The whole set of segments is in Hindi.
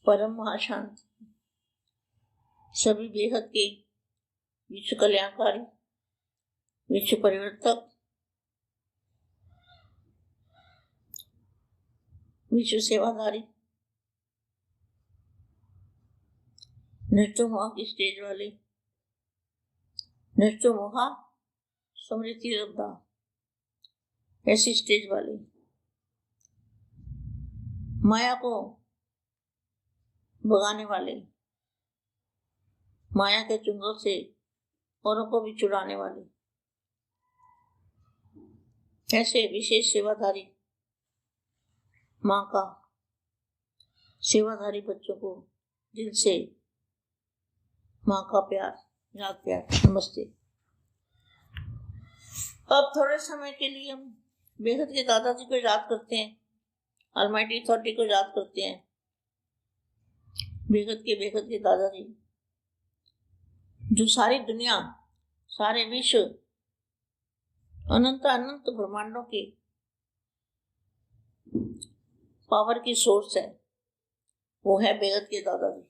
परम महाशांति, सभी बेहद के विश्व कल्याणकारी, विश्व परिवर्तक, विश्व सेवाधारी, नष्टो मोहा की स्टेज वाले, नष्टो मोहा स्मृति रब्दा, ऐसी स्टेज वाले, माया को भगाने वाले, माया के चुंगल से औरों को भी छुड़ाने वाले, ऐसे विशेष सेवाधारी माँ का सेवाधारी बच्चों को दिल से माँ का प्यार, याद प्यार, नमस्ते। अब थोड़े समय के लिए हम बेहद के दादाजी को याद करते हैं, ऑलमाइटी अथॉरिटी को याद करते हैं। बेहद के दादाजी जो सारी दुनिया, सारे विश्व, अनंत अनंत ब्रह्मांडों की पावर की सोर्स है, वो है बेहद के दादाजी।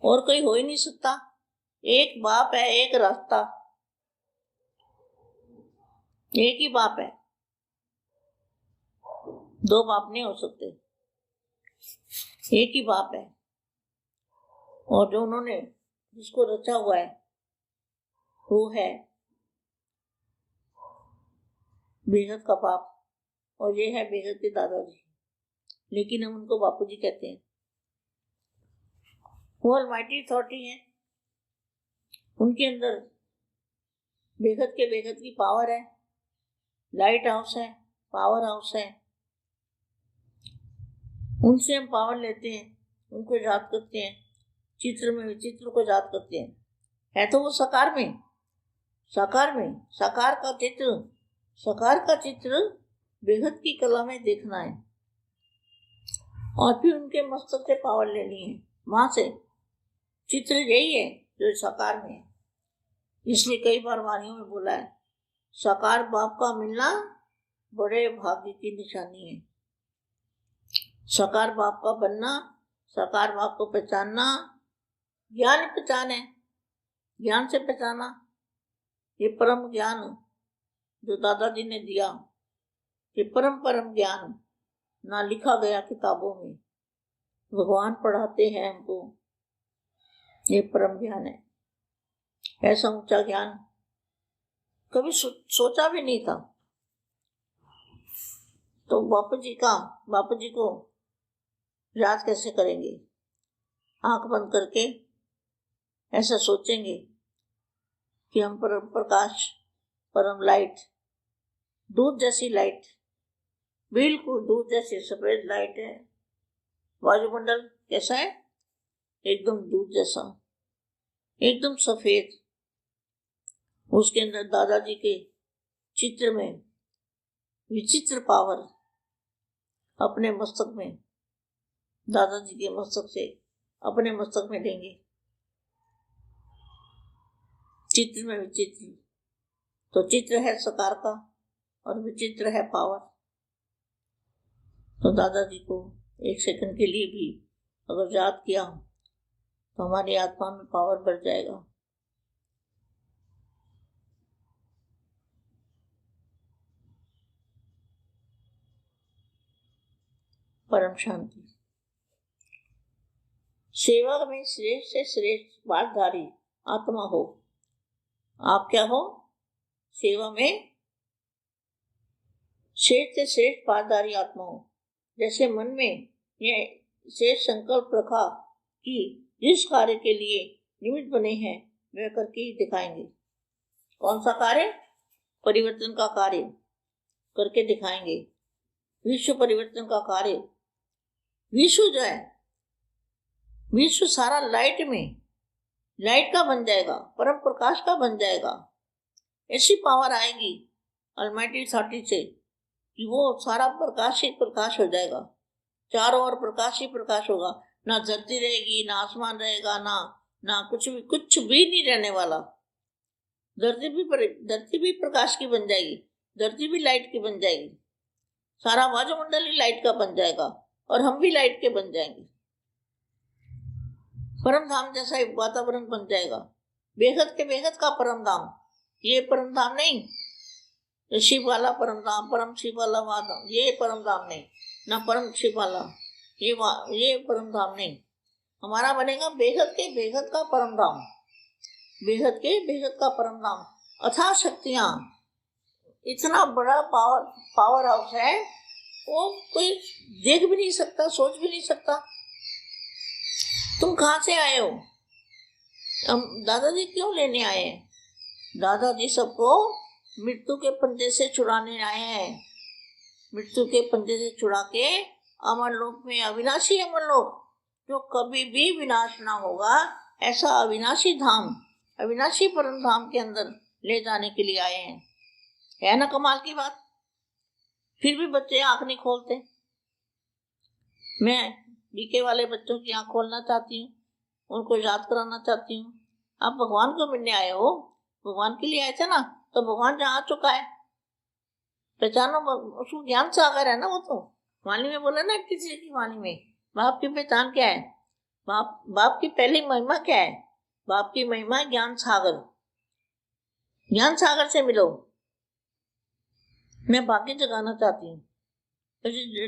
और कोई हो ही नहीं सकता। एक बाप है, एक रास्ता, एक ही बाप है, दो बाप नहीं हो सकते, एक ही बाप है। और जो उन्होंने जिसको रचा हुआ है वो है बेहद का बाप, और ये है बेहद के दादाजी, लेकिन हम उनको बापू जी कहते हैं। वो ऑलमाइटी अथॉरिटी है, उनके अंदर बेहद की पावर है, लाइट हाउस है, पावर हाउस है, उनसे हम पावर लेते हैं, उनको याद करते हैं, चित्र में विचित्र को याद करते हैं। है तो वो साकार में, साकार का चित्र बेहद की कला में देखना है, और फिर उनके मस्तक से पावर लेनी है। वहां से चित्र यही है जो साकार में है। इसलिए कई बार वाणियों में बोला है, साकार बाप का मिलना बड़े भाग्य की निशानी है। साकार बाप का बनना, साकार बाप को पहचानना, ज्ञान पहचान है, ज्ञान से पहचाना। ये परम ज्ञान जो दादाजी ने दिया, ये परम ज्ञान ना लिखा गया किताबों में, भगवान पढ़ाते हैं हमको। ये परम ज्ञान है, ऐसा ऊंचा ज्ञान कभी सोचा भी नहीं था। तो बापू जी को याद कैसे करेंगे? आंख बंद करके ऐसा सोचेंगे कि हम परम प्रकाश, परम लाइट, दूध जैसी लाइट, बिल्कुल दूध जैसी सफेद लाइट है। वायुमंडल कैसा है? एकदम दूध जैसा, एकदम सफेद। उसके अंदर दादाजी के चित्र में विचित्र पावर, अपने मस्तक में, दादाजी के मस्तक से अपने मस्तक में लेंगे। चित्र में विचित्र, तो चित्र है साकार का और विचित्र है पावर। तो दादाजी को एक सेकंड के लिए भी अगर याद किया तो हमारी आत्मा में पावर बढ़ जाएगा। परम शांति। सेवा में श्रेष्ठ से श्रेष्ठ बातधारी आत्मा हो। आप क्या हो? सेवा में श्रेष्ठ से श्रेष्ठ बातधारी आत्मा हो। जैसे मन में यह श्रेष्ठ संकल्प रखा कि जिस कार्य के लिए निमित्त बने हैं वह करके ही दिखाएंगे। कौन सा कार्य? परिवर्तन का कार्य करके दिखाएंगे। विश्व परिवर्तन का कार्य। विश्व जो है, विश्व सारा लाइट का बन जाएगा, परम प्रकाश का बन जाएगा। ऐसी पावर आएगी ऑलमाइटी अथॉरिटी से कि वो सारा प्रकाश ही प्रकाश हो जाएगा। चारों ओर प्रकाश ही प्रकाश होगा। ना धरती रहेगी, ना आसमान रहेगा, ना कुछ भी नहीं रहने वाला। धरती भी प्रकाश की बन जाएगी, धरती भी लाइट की बन जाएगी, सारा वायुमंडल ही लाइट का बन जाएगा और हम भी लाइट के बन जाएंगे। परम धाम जैसा एक वातावरण बन जाएगा, बेहद के बेहद का परम धाम। ये परम धाम नहीं शिव वाला परम धाम, परम शिव वाला वाधाम, ये परम धाम नहीं, ना परम शिव वाला ये परम धाम नहीं। हमारा बनेगा बेहद के बेहद का परम धाम, बेहद के बेहद का परम धाम। अथाह शक्तियां, इतना बड़ा पावर हाउस है, वो कोई देख भी नहीं सकता, सोच भी नहीं सकता। तुम कहाँ से आए हो? हम दादाजी क्यों लेने आए हैं? दादाजी सबको मृत्यु के पंजे से छुड़ाने आए हैं, मृत्यु के पंजे से छुड़ा के अमर लोक में, अविनाशी अमर लोक जो कभी भी विनाश ना होगा, ऐसा अविनाशी धाम, अविनाशी परम धाम के अंदर ले जाने के लिए आए हैं। है ना कमाल की बात? फिर भी बच्चे आंख नहीं खोलते। मैं बीके वाले बच्चों की आंख खोलना चाहती हूँ, उनको याद कराना चाहती हूँ। आप भगवान को मिलने आए हो, भगवान के लिए आए थे ना, तो भगवान जहाँ आ चुका है, पहचानो, उसको ज्ञान सागर है ना। वो तो वाणी में बोला ना, किसी की वाणी में, बाप की पहचान क्या है? बाप की पहली महिमा क्या है? बाप की महिमा है ज्ञान सागर। ज्ञान सागर से मिलो। मैं भाग्य जगाना चाहती हूँ।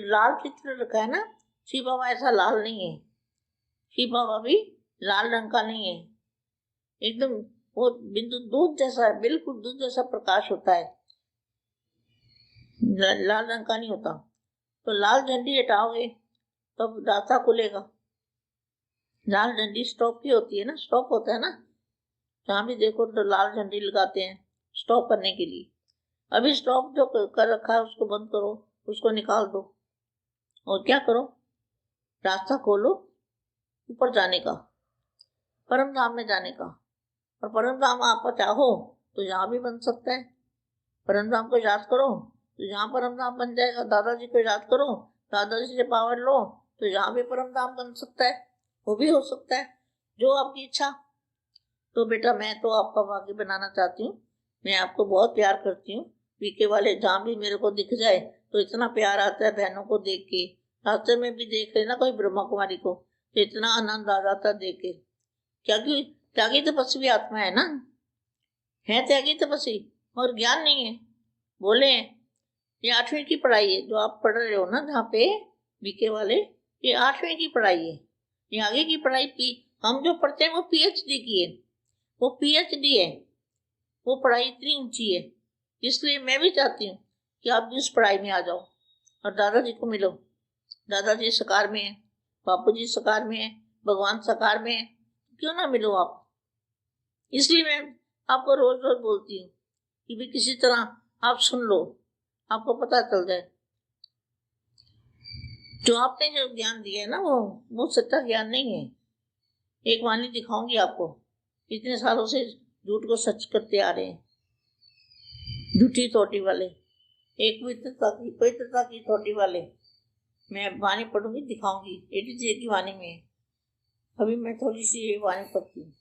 लाल चित्र रखा है ना, शिव बाबा ऐसा लाल नहीं है, शिव बाबा भी लाल रंग का नहीं है, एकदम वो बिंदु दूध जैसा है, बिल्कुल दूध जैसा प्रकाश होता है, लाल रंग का नहीं होता। तो लाल झंडी हटाओगे तब रास्ता खुलेगा। लाल झंडी स्टॉप की होती है ना, स्टॉप होता है ना, जहाँ भी देखो तो लाल झंडी लगाते हैं स्टॉप करने के लिए। अभी स्टॉप जो कर रखा है उसको बंद करो, उसको निकाल दो, और क्या करो, रास्ता खोलो ऊपर जाने का, परम धाम में जाने का। और परम धाम आप चाहो तो यहाँ भी बन सकता है। परम धाम को याद करो तो यहाँ परम धाम बन जाएगा। दादाजी को याद करो, दादाजी से पावर लो तो यहाँ भी परम धाम बन सकता है, वो भी हो सकता है, जो आपकी इच्छा। तो बेटा मैं तो आपका भाग्य बनाना चाहती हूँ, मैं आपको बहुत प्यार करती हूँ। पीके वाले जहाँ भी मेरे को दिख जाए तो इतना प्यार आता है बहनों को देख के। रास्ते में भी देख लेना कोई ब्रह्मा कुमारी को, तो इतना आनंद आ जाता देख के। क्योंकि त्यागी तपस्वी आत्मा है ना, है त्यागी तपस्वी, मगर ज्ञान नहीं है। बोले ये 8वीं की पढ़ाई है जो आप पढ़ रहे हो ना, जहाँ पे बीके वाले, ये 8वीं की पढ़ाई है। ये आगे की पढ़ाई हम जो पढ़ते हैं वो PhD की है, वो PhD है, वो पढ़ाई इतनी ऊंची है। इसलिए मैं भी चाहती हूँ कि आप भी उस पढ़ाई में आ जाओ और दादाजी को मिलो। दादाजी साकार में है, बापू जी साकार में है, भगवान साकार में है, क्यों ना मिलो आप। इसलिए मैं आपको रोज रोज बोलती हूँ कि भी किसी तरह आप सुन लो, आपको पता चल जाए। जो आपने जो ज्ञान दिया है ना, वो सच्चा ज्ञान नहीं है। एक वाणी दिखाऊंगी आपको, इतने सालों से झूठ को सच करते आ रहे हैं, झूठी थोटी वाले, एक पवित्रता की थोटी वाले। मैं वाणी पढ़ूंगी, दिखाऊंगी, 83 की वाणी में है। अभी मैं थोड़ी सी वाणी पढ़ती हूँ।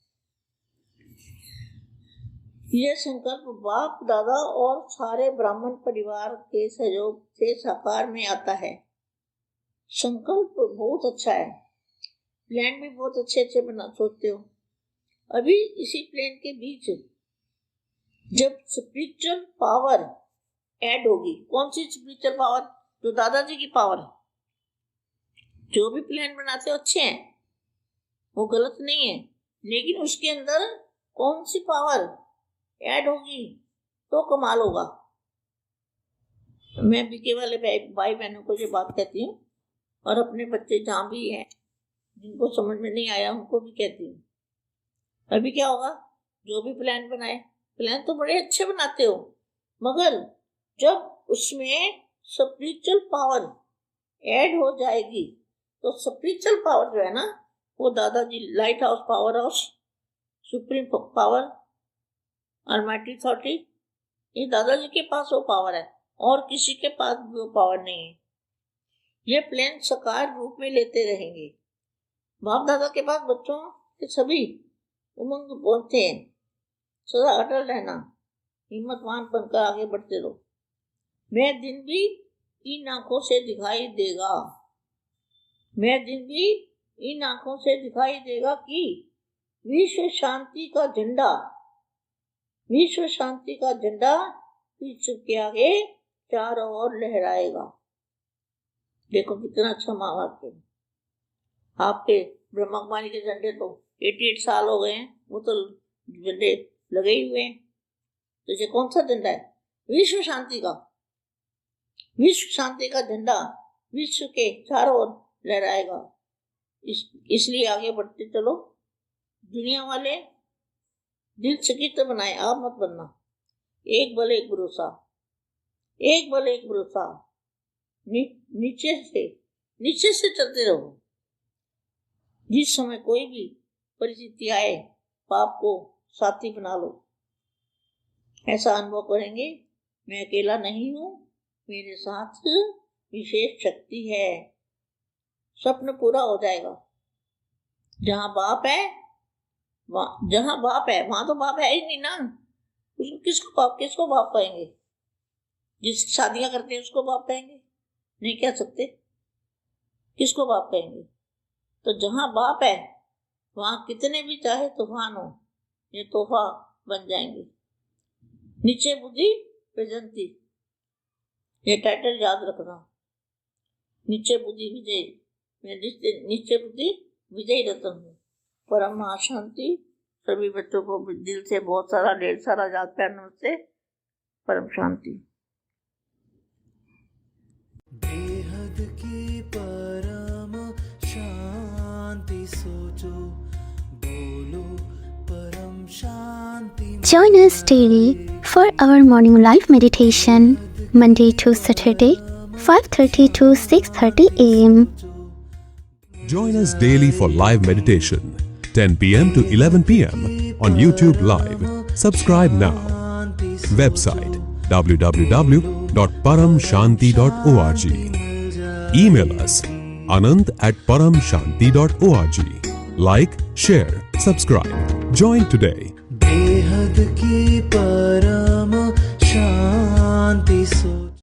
यह संकल्प बाप दादा और सारे ब्राह्मण परिवार के सहयोग से साकार में आता है। संकल्प बहुत अच्छा है, प्लान भी बहुत अच्छे बना सोचते हो। अभी इसी प्लान के बीच जब स्पिरिचुअल पावर ऐड होगी, कौन सी स्पिरिचुअल पावर? जो दादाजी की पावर। जो भी प्लान बनाते हो अच्छे हैं, वो गलत नहीं है, लेकिन उसके अंदर कौन सी पावर ऐड होगी तो कमाल होगा। मैं बीके वाले भाई बहनों को जो बात कहती हूँ, और अपने बच्चे जहाँ भी हैं जिनको समझ में नहीं आया उनको भी कहती हूँ। अभी क्या होगा, जो भी प्लान बनाए, प्लान तो बड़े अच्छे बनाते हो, मगर जब उसमें स्पिरिचुअल पावर ऐड हो जाएगी तो स्पिरिचुअल पावर जो है ना, वो दादाजी light house, power house, supreme power, Almighty authority, ये दादाजी के पास वो पावर है, और किसी के पास भी वो पावर नहीं है। ये प्लान साकार रूप में लेते रहेंगे। बाप दादा के पास बच्चों के सभी उमंग पहुंचते हैं। सदा अटल रहना, हिम्मतवान बनकर आगे बढ़ते रहो। मैं दिन भी इन आंखों से दिखाई देगा, मैं दिन भी इन आंखों से दिखाई देगा कि विश्व शांति का झंडा, विश्व शांति का झंडा विश्व के आगे चारों ओर लहराएगा। देखो कितना अच्छा महावाक्य। आपके ब्रह्मा कुमारी के झंडे तो 88 साल हो गए हैं, वो तो झंडे लगे ही हुए हैं। तो ये कौन सा झंडा है? विश्व शांति का, विश्व शांति का झंडा विश्व के चारों ओर लहराएगा। इसलिए आगे बढ़ते चलो। दुनिया वाले दिल चकित बनाए, आप मत बनना। एक बल एक भरोसा, एक बल एक भरोसा। नीचे से चलते रहो। जिस समय कोई भी परिस्थिति आए, पाप को साथी बना लो। ऐसा अनुभव करेंगे, मैं अकेला नहीं हूं, मेरे साथ विशेष शक्ति है। स्वप्न पूरा हो जाएगा। जहां बाप है वहां तो बाप है ही नहीं ना। किसको बाप कहेंगे? जिस शादियां करते हैं उसको बाप कहेंगे? नहीं कह सकते। किसको बाप कहेंगे? तो जहां बाप है वहां कितने भी चाहे तूफान हो, ये तोहफा बन जाएंगे। नीचे बुद्धि विजयंती, ये टाइटल याद रखना। नीचे बुद्धि विजय, मैं नीचे बुद्धि विजय रतन हूँ। परम शांति। सभी बच्चों को दिल से बहुत सारा ढेर सारा याद प्यार नमस्ते। परम शांति। बेहद की परम शांति सोचो, बोलो परम शांति। Join us daily for our morning live meditation, Monday to Saturday, 5:30 to 6:30 a.m. Join us daily for live meditation, 10 p.m. to 11 p.m. on YouTube Live. Subscribe now. Website www.paramshanti.org. Email us anant@paramshanti.org. Like, share, subscribe. Join today. बेहद की परम